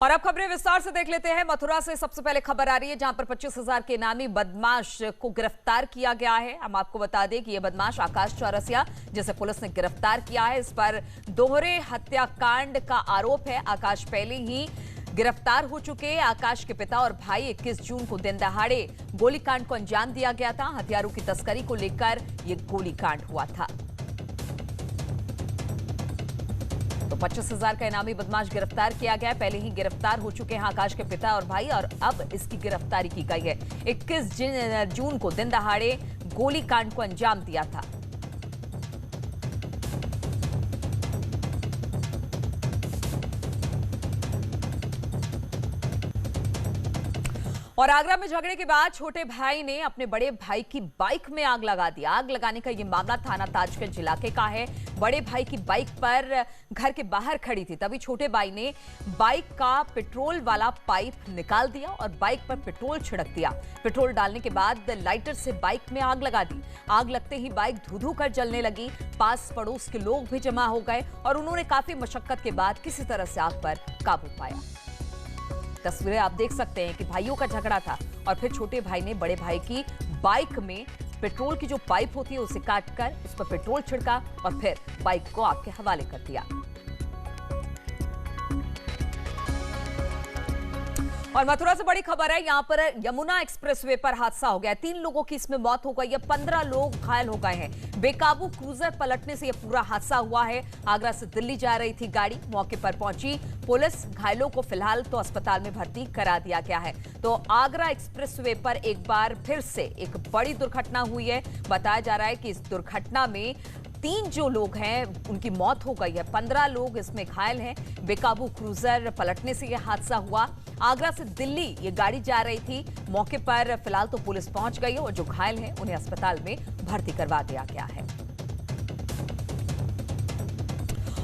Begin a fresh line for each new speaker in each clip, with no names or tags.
और अब खबरें विस्तार से देख लेते हैं। मथुरा से सबसे पहले खबर आ रही है, जहां पर 25,000 के इनामी बदमाश को गिरफ्तार किया गया है। हम आपको बता दें कि यह बदमाश आकाश चौरसिया, जिसे पुलिस ने गिरफ्तार किया है, इस पर दोहरे हत्याकांड का आरोप है। आकाश पहले ही गिरफ्तार हो चुके हैं। आकाश के पिता और भाई 21 जून को दिन दहाड़े गोलीकांड को अंजाम दिया गया था। हथियारों की तस्करी को लेकर यह गोलीकांड हुआ था। तो 25,000 का इनामी बदमाश गिरफ्तार किया गया। पहले ही गिरफ्तार हो चुके हैं आकाश के पिता और भाई, और अब इसकी गिरफ्तारी की गई है। 21 जून को दिन दहाड़े गोलीकांड को अंजाम दिया था। और आगरा में झगड़े के बाद छोटे भाई ने अपने बड़े भाई की बाइक में आग लगा दी। आग लगाने का यह मामला थाना ताजगंज इलाके का है। बड़े भाई की बाइक पर घर के बाहर खड़ी थी, तभी छोटे भाई ने बाइक का पेट्रोल वाला पाइप निकाल दिया और बाइक पर पेट्रोल छिड़क दिया। पेट्रोल डालने के बाद लाइटर से बाइक में आग लगा दी। आग लगते ही बाइक धू-धू कर जलने लगी। पास पड़ोस के लोग भी जमा हो गए और उन्होंने काफी मशक्कत के बाद किसी तरह से आग पर काबू पाया। तस्वीरें आप देख सकते हैं कि भाइयों का झगड़ा था और फिर छोटे भाई ने बड़े भाई की बाइक में पेट्रोल की जो पाइप होती है उसे काटकर उस पर पेट्रोल छिड़का और फिर बाइक को आग के हवाले कर दिया। और मथुरा से बड़ी खबर है, यहां पर यमुना एक्सप्रेसवे पर हादसा हो गया। 3 लोगों की इसमें मौत हो गई है, 15 लोग घायल हो गए हैं। बेकाबू क्रूजर पलटने से यह पूरा हादसा हुआ है। आगरा से दिल्ली जा रही थी गाड़ी, मौके पर पहुंची पुलिस। घायलों को फिलहाल तो अस्पताल में भर्ती करा दिया गया है। तो आगरा एक्सप्रेसवे पर एक बार फिर से एक बड़ी दुर्घटना हुई है। बताया जा रहा है कि इस दुर्घटना में 3 जो लोग हैं उनकी मौत हो गई है, 15 लोग इसमें घायल हैं। बेकाबू क्रूजर पलटने से यह हादसा हुआ। आगरा से दिल्ली ये गाड़ी जा रही थी। मौके पर फिलहाल तो पुलिस पहुंच गई है और जो घायल हैं उन्हें अस्पताल में भर्ती करवा दिया गया है।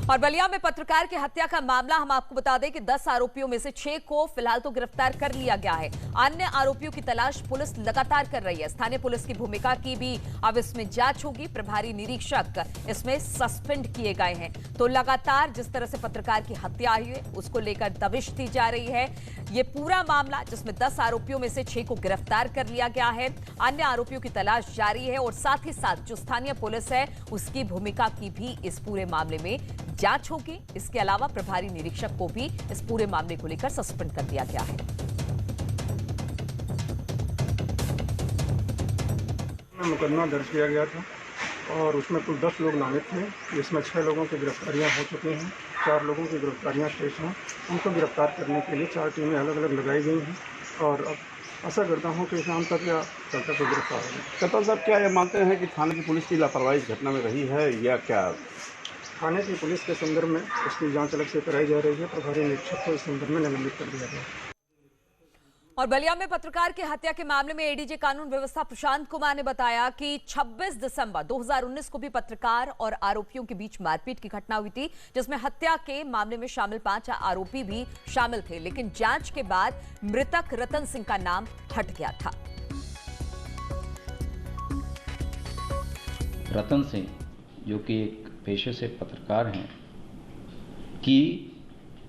और बलिया में पत्रकार की हत्या का मामला, हम आपको बता दें कि 10 आरोपियों में से 6 को फिलहाल तो गिरफ्तार कर लिया गया है। अन्य आरोपियों की तलाश पुलिस लगातार कर रही है। स्थानीय पुलिस की भूमिका की भी अब इसमें जांच होगी। प्रभारी निरीक्षक इसमें सस्पेंड किए गए हैं। तो लगातार जिस तरह से पत्रकार की हत्या हुई है उसको लेकर दबिश दी जा रही है। ये पूरा मामला जिसमें 10 आरोपियों में से 6 को गिरफ्तार कर लिया गया है। अन्य आरोपियों की तलाश जारी है और साथ ही साथ जो स्थानीय पुलिस है उसकी भूमिका की भी इस पूरे मामले में जांच होगी। इसके अलावा प्रभारी निरीक्षक को भी इस पूरे मामले को लेकर सस्पेंड कर दिया गया है।
मुकदमा दर्ज किया गया था और उसमें कुल 10 लोग नामित थे, जिसमें 6 लोगों की गिरफ्तारियां हो चुकी हैं, 4 लोगों की गिरफ्तारियां शेष हैं। उनको गिरफ्तार करने के लिए 4 टीमें अलग अलग लगाई गई हैं और अब आशा करता हूं कि शाम तक या कल तक को गिरफ्तार हो जाए।
कप्तान साहब, क्या ये मानते हैं कि थाने की पुलिस की लापरवाही इस घटना में रही है या क्या?
थाने की पुलिस के संदर्भ में उसकी जांच अलग से कराई जा रही है। प्रभारी निरीक्षक को इस संदर्भ में निलंबित कर दिया गया।
और बलिया में पत्रकार की हत्या के मामले में एडीजे कानून व्यवस्था प्रशांत कुमार ने बताया कि 26 दिसंबर 2019 को भी पत्रकार और आरोपियों के बीच मारपीट की घटना हुई थी, जिसमें हत्या के मामले में शामिल 5 आरोपी भी शामिल थे। लेकिन जांच के बाद मृतक रतन सिंह का नाम हट गया था।
रतन सिंह, जो कि एक पेशे से पत्रकार हैं, कि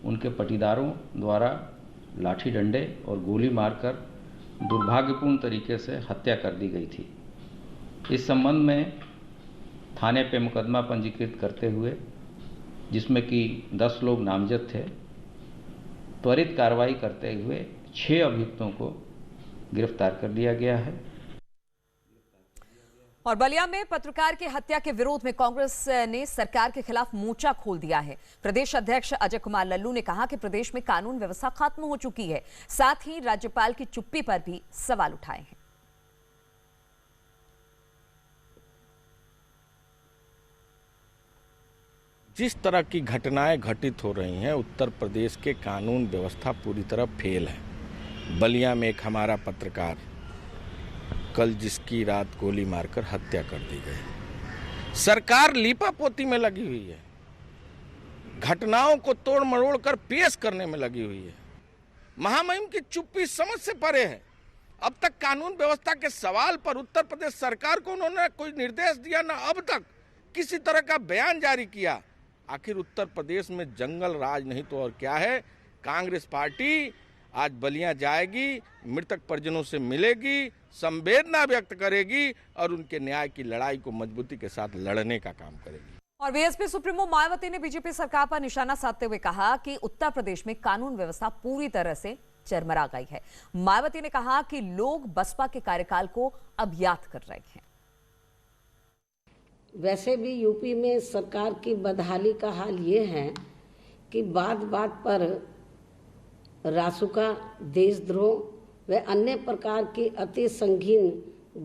उनके पटीदारों द्वारा लाठी डंडे और गोली मारकर दुर्भाग्यपूर्ण तरीके से हत्या कर दी गई थी। इस संबंध में थाने पे मुकदमा पंजीकृत करते हुए, जिसमें कि 10 लोग नामजद थे, त्वरित कार्रवाई करते हुए 6 अभियुक्तों को गिरफ्तार कर लिया गया है।
और बलिया में पत्रकार की हत्या के विरोध में कांग्रेस ने सरकार के खिलाफ मोर्चा खोल दिया है। प्रदेश अध्यक्ष अजय कुमार लल्लू ने कहा कि प्रदेश में कानून व्यवस्था खत्म हो चुकी है। साथ ही राज्यपाल की चुप्पी पर भी सवाल उठाए हैं।
जिस तरह की घटनाएं घटित हो रही हैं, उत्तर प्रदेश के कानून व्यवस्था पूरी तरह फेल है। बलिया में एक हमारा पत्रकार कल जिसकी रात गोली मारकर हत्या कर दी गई। सरकार लीपापोती में लगी हुई है, घटनाओं को तोड़ मरोड़ कर पेश करने में लगी हुई है। महामहिम की चुप्पी समझ से परे है। अब तक कानून व्यवस्था के सवाल पर उत्तर प्रदेश सरकार को उन्होंने कोई निर्देश दिया, ना अब तक किसी तरह का बयान जारी किया। आखिर उत्तर प्रदेश में जंगल राज नहीं तो और क्या है। कांग्रेस पार्टी आज बलिया जाएगी, मृतक परिजनों से मिलेगी, संवेदना व्यक्त करेगी और उनके न्याय की लड़ाई को मजबूती के साथ लड़ने का काम करेगी।
और बीएसपी सुप्रीमो मायावती ने बीजेपी सरकार पर निशाना साधते हुए कहा कि उत्तर प्रदेश में कानून व्यवस्था पूरी तरह से चरमरा गई है। मायावती ने कहा कि लोग बसपा के कार्यकाल को अब याद कर रहे हैं।
वैसे भी यूपी में सरकार की बदहाली का हाल ये है कि बात बात पर रासुका, देशद्रोह व अन्य प्रकार की अति संगीन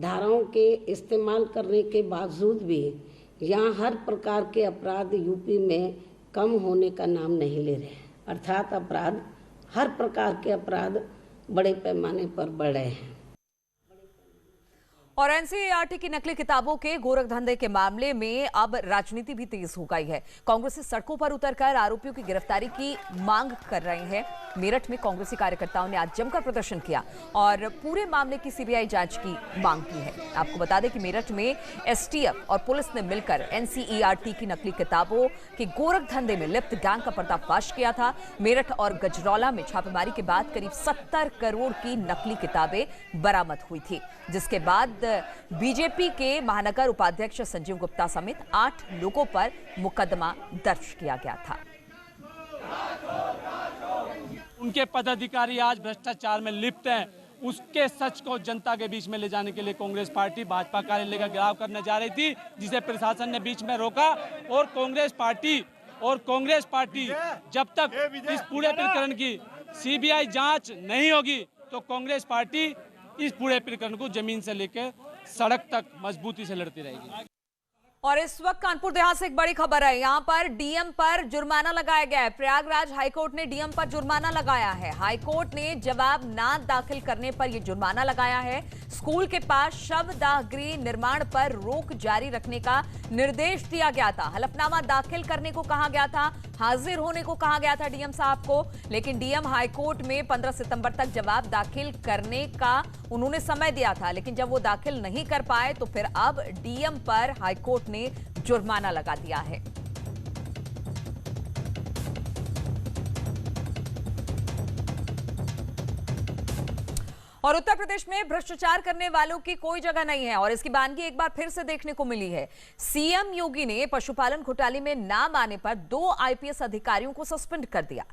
धाराओं के इस्तेमाल करने के बावजूद भी यहाँ हर प्रकार के अपराध यूपी में कम होने का नाम नहीं ले रहे। अर्थात अपराध, हर प्रकार के अपराध बड़े पैमाने पर बढ़ रहे हैं।
और एनसीईआरटी की नकली किताबों के गोरख धंधे के मामले में अब राजनीति भी तेज हो गई है। कांग्रेसी सड़कों पर उतरकर आरोपियों की गिरफ्तारी की मांग कर रहे हैं। मेरठ में कांग्रेसी कार्यकर्ताओं ने आज जमकर प्रदर्शन किया और पूरे मामले की सीबीआई जांच की मांग की है। आपको बता दें कि मेरठ में एसटीएफ और पुलिस ने मिलकर एनसीईआरटी की नकली किताबों के गोरख धंधे में लिप्त गैंग का पर्दाफाश किया था। मेरठ और गजरौला में छापेमारी के बाद करीब 70 करोड़ की नकली किताबें बरामद हुई थी, जिसके बाद बीजेपी के महानगर उपाध्यक्ष संजीव गुप्ता समेत 8 लोगों पर मुकदमा दर्ज किया गया था।
उनके पदाधिकारी आज भ्रष्टाचार में लिप्त हैं। उसके सच को जनता के बीच में ले जाने के लिए कांग्रेस पार्टी भाजपा कार्यालय का घेराव करने जा रही थी, जिसे प्रशासन ने बीच में रोका। और कांग्रेस पार्टी जब तक इस पूरे प्रकरण की सीबीआई जांच नहीं होगी तो कांग्रेस पार्टी इस पूरे प्रकरण को जमीन से लेकर सड़क तक मजबूती से लड़ती रहेगी।
और इस वक्त कानपुर देहात से एक बड़ी खबर है। यहां पर डीएम पर जुर्माना लगाया गया है। प्रयागराज हाईकोर्ट ने डीएम पर जुर्माना लगाया है। हाईकोर्ट ने जवाब ना दाखिल करने पर यह जुर्माना लगाया है। स्कूल के पास शवदाह गृह निर्माण पर रोक जारी रखने का निर्देश दिया गया था। हलफनामा दाखिल करने को कहा गया था, हाजिर होने को कहा गया था डीएम साहब को, लेकिन डीएम हाईकोर्ट में 15 सितंबर तक जवाब दाखिल करने का उन्होंने समय दिया था, लेकिन जब वो दाखिल नहीं कर पाए तो फिर अब डीएम पर हाईकोर्ट ने जुर्माना लगा दिया है। और उत्तर प्रदेश में भ्रष्टाचार करने वालों की कोई जगह नहीं है और इसकी बानगी एक बार फिर से देखने को मिली है। सीएम योगी ने पशुपालन घोटाले में नाम आने पर 2 आईपीएस अधिकारियों को सस्पेंड कर दिया।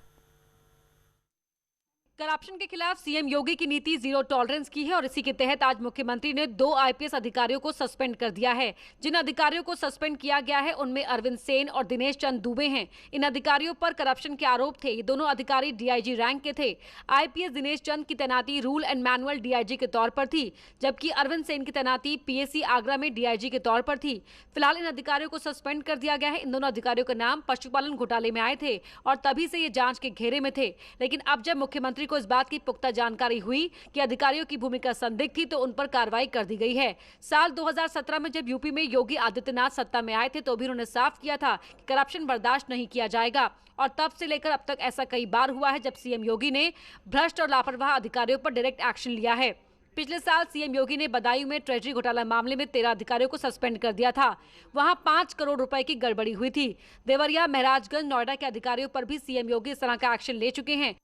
करप्शन के खिलाफ सीएम योगी की नीति जीरो टॉलरेंस की है और इसी के तहत आज मुख्यमंत्री ने 2 आईपीएस अधिकारियों को सस्पेंड कर दिया है। जिन अधिकारियों को सस्पेंड किया गया है उनमें अरविंद सेन और दिनेश चंद दुबे हैं। इन अधिकारियों पर करप्शन के आरोप थे। ये दोनों अधिकारी डीआईजी रैंक के थे। आईपीएस दिनेश चंद की तैनाती रूल एंड मैनुअल डीआईजी के तौर पर थी, जबकि अरविंद सेन की तैनाती पीएससी आगरा में डीआईजी के तौर पर थी। फिलहाल इन अधिकारियों को सस्पेंड कर दिया गया है। इन दोनों अधिकारियों का नाम पशुपालन घोटाले में आए थे और तभी से ये जांच के घेरे में थे, लेकिन अब जब मुख्यमंत्री को इस बात की पुख्ता जानकारी हुई कि अधिकारियों की भूमिका संदिग्ध थी तो उन पर कार्रवाई कर दी गई है। साल 2017 में जब यूपी में योगी आदित्यनाथ सत्ता में आए थे तो भी उन्होंने साफ किया था कि करप्शन बर्दाश्त नहीं किया जाएगा और तब से लेकर अब तक ऐसा कई बार हुआ है जब सीएम योगी ने भ्रष्ट और लापरवाह अधिकारियों पर डायरेक्ट एक्शन लिया है। पिछले साल सीएम योगी ने बदायूं में ट्रेजरी घोटाला मामले में 13 अधिकारियों को सस्पेंड कर दिया था। वहां 5 करोड़ रुपए की गड़बड़ी हुई थी। देवरिया, महराजगंज, नोएडा के अधिकारियों पर भी सीएम योगी इस तरह का एक्शन ले चुके हैं।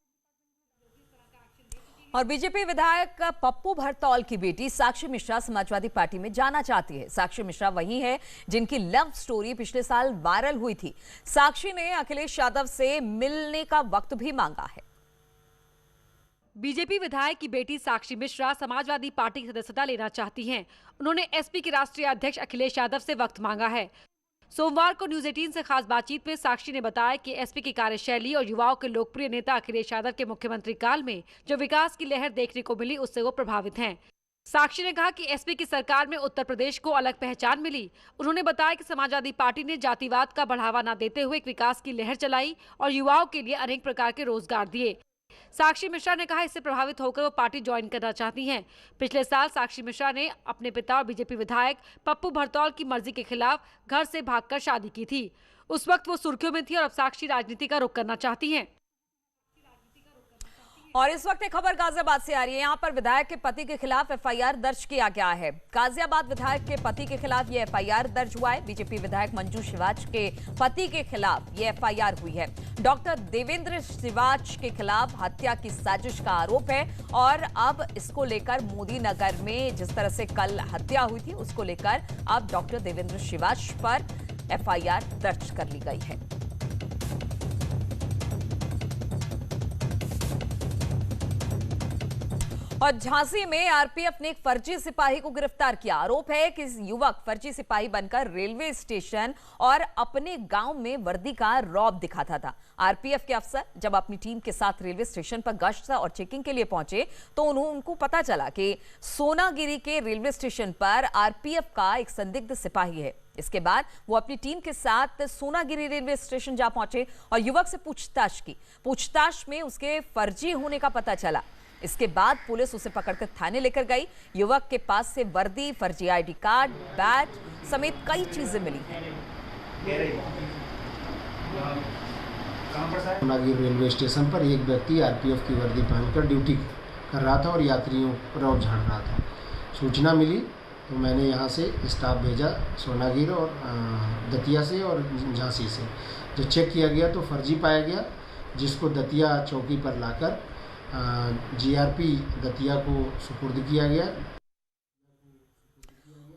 और बीजेपी विधायक पप्पू भरतौल की बेटी साक्षी मिश्रा समाजवादी पार्टी में जाना चाहती है। साक्षी मिश्रा वही है जिनकी लव स्टोरी पिछले साल वायरल हुई थी। साक्षी ने अखिलेश यादव से मिलने का वक्त भी मांगा है।
बीजेपी विधायक की बेटी साक्षी मिश्रा समाजवादी पार्टी की सदस्यता लेना चाहती हैं। उन्होंने एसपी के राष्ट्रीय अध्यक्ष अखिलेश यादव से वक्त मांगा है। सोमवार को न्यूज 18 से खास बातचीत में साक्षी ने बताया कि एसपी की कार्यशैली और युवाओं के लोकप्रिय नेता अखिलेश यादव के मुख्यमंत्री काल में जो विकास की लहर देखने को मिली उससे वो प्रभावित हैं। साक्षी ने कहा कि एसपी की सरकार में उत्तर प्रदेश को अलग पहचान मिली। उन्होंने बताया कि समाजवादी पार्टी ने जातिवाद का बढ़ावा न देते हुए एक विकास की लहर चलाई और युवाओं के लिए अनेक प्रकार के रोजगार दिए। साक्षी मिश्रा ने कहा इससे प्रभावित होकर वो पार्टी ज्वाइन करना चाहती हैं। पिछले साल साक्षी मिश्रा ने अपने पिता और बीजेपी विधायक पप्पू भरतौल की मर्जी के खिलाफ घर से भागकर शादी की थी। उस वक्त वो सुर्खियों में थी और अब साक्षी राजनीति का रुख करना चाहती हैं।
और इस वक्त एक खबर गाजियाबाद से आ रही है। यहाँ पर विधायक के पति के खिलाफ एफआईआर दर्ज किया गया है। गाजियाबाद विधायक के पति के खिलाफ ये एफआईआर दर्ज हुआ है। बीजेपी विधायक मंजू शिवाच के पति के खिलाफ ये एफआईआर हुई है। डॉक्टर देवेंद्र शिवाच के खिलाफ हत्या की साजिश का आरोप है और अब इसको लेकर मोदी नगर में जिस तरह से कल हत्या हुई थी उसको लेकर अब डॉक्टर देवेंद्र शिवाच पर एफआईआर दर्ज कर ली गई है। और झांसी में आरपीएफ ने एक फर्जी सिपाही को गिरफ्तार किया। आरोप है कि युवक फर्जी सिपाही बनकर रेलवे स्टेशन और अपने गांव में वर्दी का रौब दिखाता था। आरपीएफ के अफसर जब अपनी टीम के साथ रेलवे स्टेशन पर गश्त और चेकिंग के लिए पहुंचे तो उनको पता चला कि सोनागिरी के रेलवे स्टेशन पर आरपीएफ का एक संदिग्ध सिपाही है। इसके बाद वो अपनी टीम के साथ सोनागिरी रेलवे स्टेशन जा पहुंचे और युवक से पूछताछ की। पूछताछ में उसके फर्जी होने का पता चला। इसके बाद पुलिस उसे पकड़कर थाने लेकर गई। युवक के पास से वर्दी, फर्जी आईडी कार्ड, बैट समेत कई चीजें मिली हैं।
सोनागिरी रेलवे स्टेशन पर एक व्यक्ति आरपीएफ की वर्दी पहनकर ड्यूटी कर रहा था और यात्रियों रौब झाड़ रहा था। सूचना मिली तो मैंने यहाँ से स्टाफ भेजा सोनागिरी और दतिया से और झांसी से। जब चेक किया गया तो फर्जी पाया गया, जिसको दतिया चौकी पर लाकर जीआरपी दतिया को सुपुर्द किया गया।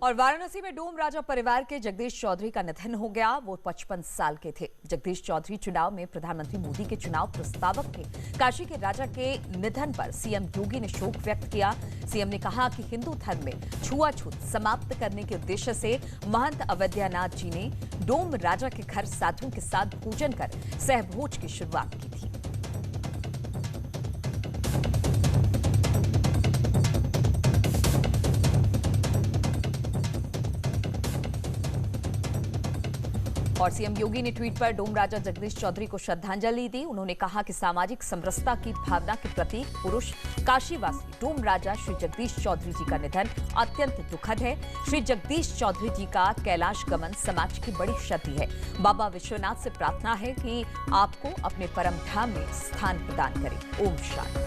और वाराणसी में डोम राजा परिवार के जगदीश चौधरी का निधन हो गया। वो 55 साल के थे। जगदीश चौधरी चुनाव में प्रधानमंत्री मोदी के चुनाव प्रस्तावक थे। काशी के राजा के निधन पर सीएम योगी ने शोक व्यक्त किया। सीएम ने कहा कि हिंदू धर्म में छुआछूत समाप्त करने के उद्देश्य से महंत अवैद्यनाथ जी ने डोम राजा के घर साधुओं के साथ पूजन कर सहभोज की शुरुआत की थी। और सीएम योगी ने ट्वीट पर डोम राजा जगदीश चौधरी को श्रद्धांजलि दी। उन्होंने कहा कि सामाजिक समरसता की भावना के प्रतीक पुरुष काशीवासी डोम राजा श्री जगदीश चौधरी जी का निधन अत्यंत दुखद है। श्री जगदीश चौधरी जी का कैलाश गमन समाज की बड़ी क्षति है। बाबा विश्वनाथ से प्रार्थना है कि आपको अपने परम धाम में स्थान प्रदान करें। ओम शांति।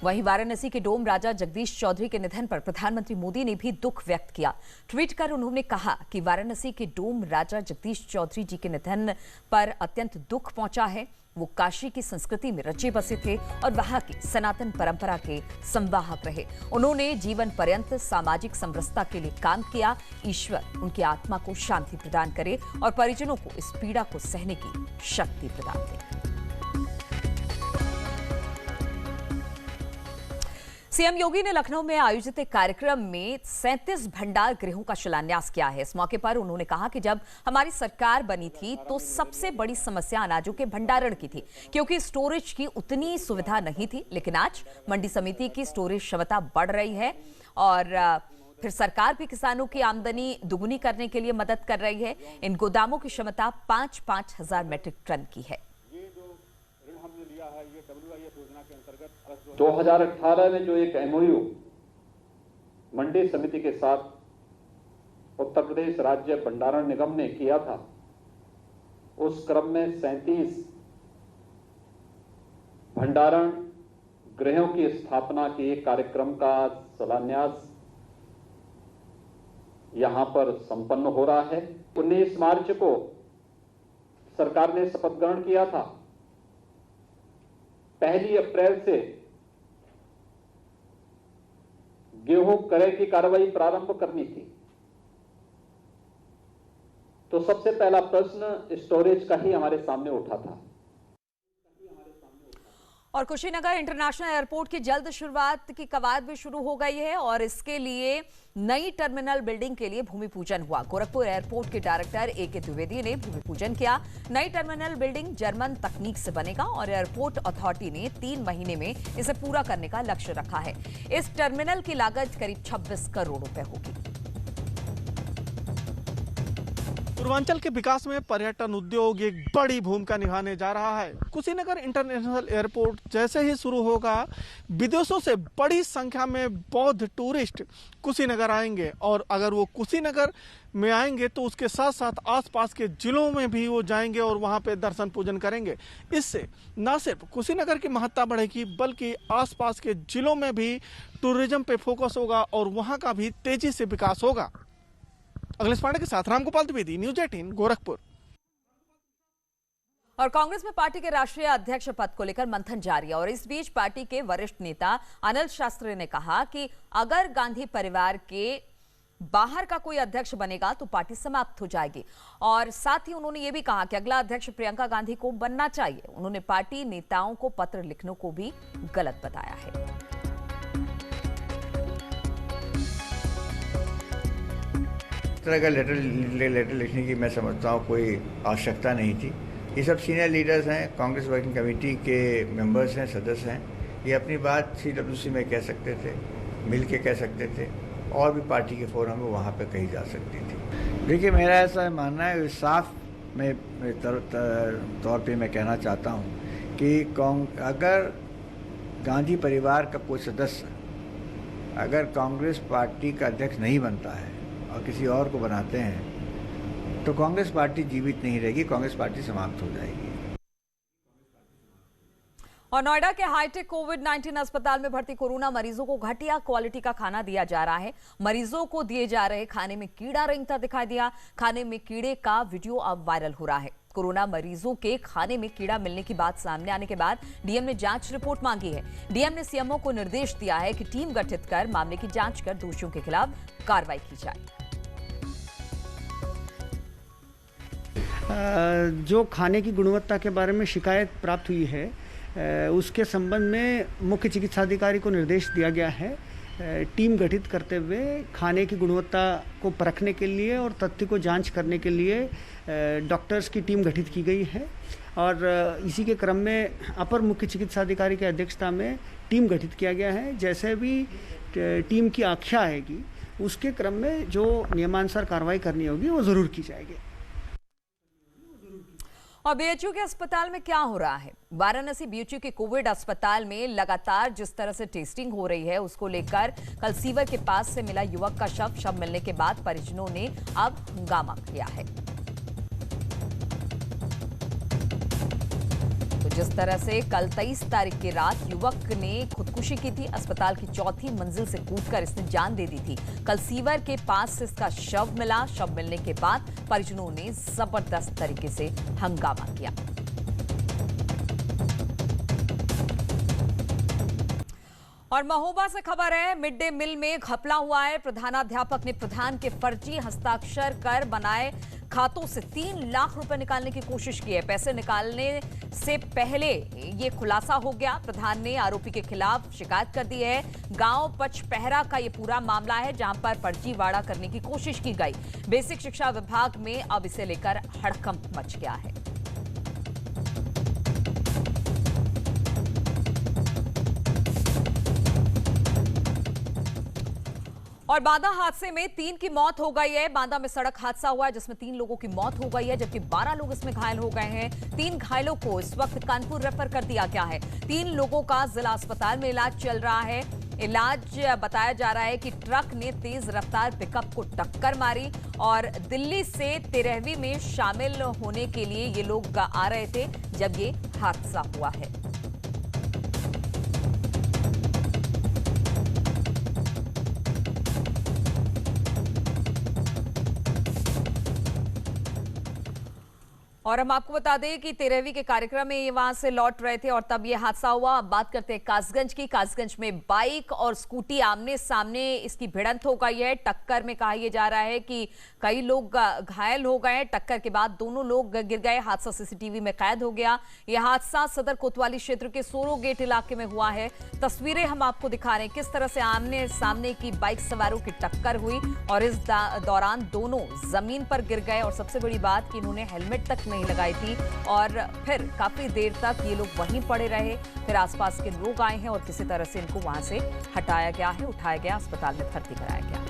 वहीं वाराणसी के डोम राजा जगदीश चौधरी के निधन पर प्रधानमंत्री मोदी ने भी दुख व्यक्त किया। ट्वीट कर उन्होंने कहा कि वाराणसी के डोम राजा जगदीश चौधरी जी के निधन पर अत्यंत दुख पहुंचा है। वो काशी की संस्कृति में रचे बसे थे और वहां की सनातन परंपरा के संवाहक रहे। उन्होंने जीवन पर्यंत सामाजिक समरसता के लिए काम किया। ईश्वर उनकी आत्मा को शांति प्रदान करे और परिजनों को इस पीड़ा को सहने की शक्ति प्रदान करे। सीएम योगी ने लखनऊ में आयोजित एक कार्यक्रम में 37 भंडार गृहों का शिलान्यास किया है। इस मौके पर उन्होंने कहा कि जब हमारी सरकार बनी थी तो सबसे बड़ी समस्या अनाजों के भंडारण की थी, क्योंकि स्टोरेज की उतनी सुविधा नहीं थी। लेकिन आज मंडी समिति की स्टोरेज क्षमता बढ़ रही है और फिर सरकार भी किसानों की आमदनी दुगुनी करने के लिए मदद कर रही है। इन गोदामों की क्षमता 5-5 हजार मीट्रिक टन की है।
2018 में जो एक एमओयू मंडी समिति के साथ उत्तर प्रदेश राज्य भंडारण निगम ने किया था, उस क्रम में 37 भंडारण गृहों की स्थापना के कार्यक्रम का शिलान्यास यहां पर संपन्न हो रहा है। 19 मार्च को सरकार ने शपथ ग्रहण किया था। 1 अप्रैल से गेहूं क्रय की कार्रवाई प्रारंभ करनी थी। तो सबसे पहला प्रश्न स्टोरेज का ही हमारे सामने उठा था।
और कुशीनगर इंटरनेशनल एयरपोर्ट की जल्द शुरुआत की कवायद भी शुरू हो गई है और इसके लिए नई टर्मिनल बिल्डिंग के लिए भूमि पूजन हुआ। गोरखपुर एयरपोर्ट के डायरेक्टर ए.के. द्विवेदी ने भूमि पूजन किया। नई टर्मिनल बिल्डिंग जर्मन तकनीक से बनेगा और एयरपोर्ट अथॉरिटी ने 3 महीने में इसे पूरा करने का लक्ष्य रखा है। इस टर्मिनल की लागत करीब 26 करोड़ रुपए होगी।
पूर्वांचल के विकास में पर्यटन उद्योग एक बड़ी भूमिका निभाने जा रहा है। कुशीनगर इंटरनेशनल एयरपोर्ट जैसे ही शुरू होगा, विदेशों से बड़ी संख्या में बौद्ध टूरिस्ट कुशीनगर आएंगे और अगर वो कुशीनगर में आएंगे तो उसके साथ साथ आसपास के जिलों में भी वो जाएंगे और वहाँ पे दर्शन पूजन करेंगे। इससे न सिर्फ कुशीनगर की महत्ता बढ़ेगी बल्कि आसपास के जिलों में भी टूरिज्म पे फोकस होगा और वहाँ का भी तेजी से विकास होगा। अखिलेश पांडे के साथ रामगोपाल द्विवेदी, न्यूज 18 गोरखपुर।
और कांग्रेस में पार्टी के राष्ट्रीय अध्यक्ष पद को लेकर मंथन जारी है और इस बीच पार्टी के वरिष्ठ नेता अनिल शास्त्री ने कहा कि अगर गांधी परिवार के बाहर का कोई अध्यक्ष बनेगा तो पार्टी समाप्त हो जाएगी। और साथ ही उन्होंने ये भी कहा कि अगला अध्यक्ष प्रियंका गांधी को बनना चाहिए। उन्होंने पार्टी नेताओं को पत्र लिखने को भी गलत बताया है।
तरह का लेटर लिखने की मैं समझता हूँ कोई आवश्यकता नहीं थी। ये सब सीनियर लीडर्स हैं, कांग्रेस वर्किंग कमेटी के मेंबर्स हैं, सदस्य हैं। ये अपनी बात CWC में कह सकते थे, मिल के कह सकते थे और भी पार्टी के फोरम में वहाँ पे कही जा सकती थी। देखिए, मेरा ऐसा मानना है, साफ में तौर पे मैं कहना चाहता हूँ कि अगर गांधी परिवार का कोई सदस्य अगर कांग्रेस पार्टी का अध्यक्ष नहीं बनता है और किसी और को बनाते हैं तो कांग्रेस पार्टी जीवित नहीं रहेगी, कांग्रेस पार्टी समाप्त हो जाएगी।
और नोएडा के हाईटेक कोविड-19 अस्पताल में भर्ती कोरोना मरीजों को घटिया क्वालिटी का खाना दिया जा रहा है। मरीजों को दिए जा रहे खाने में कीड़ा रेंगता दिखाई दिया। खाने में कीड़े का वीडियो अब वायरल हो रहा है। कोरोना मरीजों के खाने में कीड़ा मिलने की बात सामने आने के बाद डीएम ने जांच रिपोर्ट मांगी है। डीएम ने सीएमओ को निर्देश दिया है कि टीम गठित कर मामले की जांच कर दोषियों के खिलाफ कार्रवाई की जाए।
जो खाने की गुणवत्ता के बारे में शिकायत प्राप्त हुई है उसके संबंध में मुख्य चिकित्साधिकारी को निर्देश दिया गया है टीम गठित करते हुए खाने की गुणवत्ता को परखने के लिए और तथ्य को जांच करने के लिए डॉक्टर्स की टीम गठित की गई है। और इसी के क्रम में अपर मुख्य चिकित्साधिकारी की अध्यक्षता में टीम गठित किया गया है। जैसे भी टीम की आख्या आएगी उसके क्रम में जो नियमानुसार कार्रवाई करनी होगी वो ज़रूर की जाएगी।
और बीएचयू के अस्पताल में क्या हो रहा है? वाराणसी बीएचयू के कोविड अस्पताल में लगातार जिस तरह से टेस्टिंग हो रही है उसको लेकर कल सीवर के पास से मिला युवक का शव मिलने के बाद परिजनों ने अब हंगामा किया है। तो जिस तरह से कल 23 तारीख की रात युवक ने खुदकुशी की थी, अस्पताल की चौथी मंजिल से कूदकर इसने जान दे दी थी। कल सीवर के पास से इसका शव मिला। शव मिलने के बाद परिजनों ने जबरदस्त तरीके से हंगामा किया। और महोबा से खबर है, मिड डे मील में घपला हुआ है। प्रधानाध्यापक ने प्रधान के फर्जी हस्ताक्षर कर बनाए खातों से 3 लाख रुपए निकालने की कोशिश की है। पैसे निकालने से पहले ये खुलासा हो गया। प्रधान ने आरोपी के खिलाफ शिकायत कर दी है। गांव पचपहरा का ये पूरा मामला है जहां पर फर्जीवाड़ा करने की कोशिश की गई। बेसिक शिक्षा विभाग में अब इसे लेकर हड़कंप मच गया है। और बांदा हादसे में 3 की मौत हो गई है। बांदा में सड़क हादसा हुआ है जिसमें 3 लोगों की मौत हो गई है जबकि 12 लोग इसमें घायल हो गए हैं। 3 घायलों को इस वक्त कानपुर रेफर कर दिया गया है। 3 लोगों का जिला अस्पताल में इलाज चल रहा है। इलाज बताया जा रहा है कि ट्रक ने तेज रफ्तार पिकअप को टक्कर मारी और दिल्ली से 13वीं में शामिल होने के लिए ये लोग आ रहे थे जब ये हादसा हुआ है। और हम आपको बता दें कि 13वीं के कार्यक्रम में ये वहां से लौट रहे थे और तब ये हादसा हुआ। अब बात करते हैं कासगंज की। कासगंज में बाइक और स्कूटी आमने सामने इसकी भिड़ंत हो गई है। टक्कर में कहा यह जा रहा है कि कई लोग घायल हो गए। टक्कर के बाद दोनों लोग गिर गए। हादसा सीसीटीवी में कैद हो गया। यह हादसा सदर कोतवाली क्षेत्र के सोरो गेट इलाके में हुआ है। तस्वीरें हम आपको दिखा रहे हैं किस तरह से आमने सामने की बाइक सवारों की टक्कर हुई और इस दौरान दोनों जमीन पर गिर गए। और सबसे बड़ी बात कि इन्होंने हेलमेट तक नहीं लगाई थी और फिर काफी देर तक ये लोग वहीं पड़े रहे। फिर आसपास के लोग आए हैं और किसी तरह से इनको वहां से हटाया गया है, उठाया गया, अस्पताल में भर्ती कराया गया।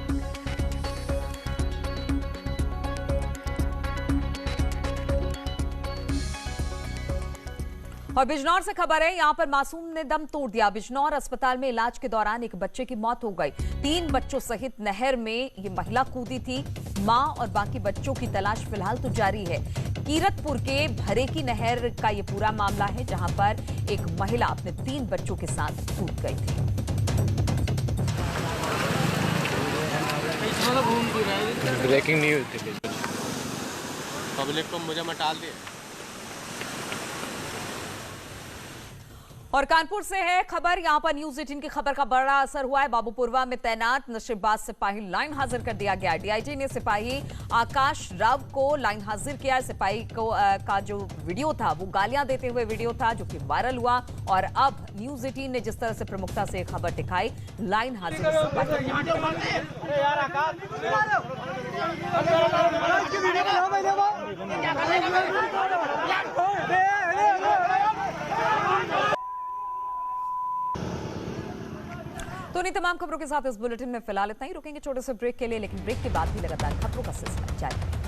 और बिजनौर से खबर है, यहां पर मासूम ने दम तोड़ दिया। बिजनौर अस्पताल में इलाज के दौरान एक बच्चे की मौत हो गई। 3 बच्चों सहित नहर में ये महिला कूदी थी। मां और बाकी बच्चों की तलाश फिलहाल तो जारी है। कीरतपुर के भरे की नहर का ये पूरा मामला है, जहां पर एक महिला अपने 3 बच्चों के साथ कूद गई थी।
ब्रेकिंग न्यूज पब्लिक को मुझे मटाल दिया।
और कानपुर से है खबर, यहां पर न्यूज 18 की खबर का बड़ा असर हुआ है। बाबूपुरवा में तैनात नशेबाज सिपाही लाइन हाजिर कर दिया गया। डीआईजी ने सिपाही आकाश राव को लाइन हाजिर किया। सिपाही को का जो वीडियो था वो गालियां देते हुए वीडियो था, जो कि वायरल हुआ। और अब न्यूज 18 ने जिस तरह से प्रमुखता से खबर दिखाई, लाइन हाजिर तो इन्हीं तमाम खबरों के साथ इस बुलेटिन में फिलहाल इतना ही। रुकेंगे छोटे से ब्रेक के लिए, लेकिन ब्रेक के बाद भी लगातार खबरों का सिलसिला जारी है।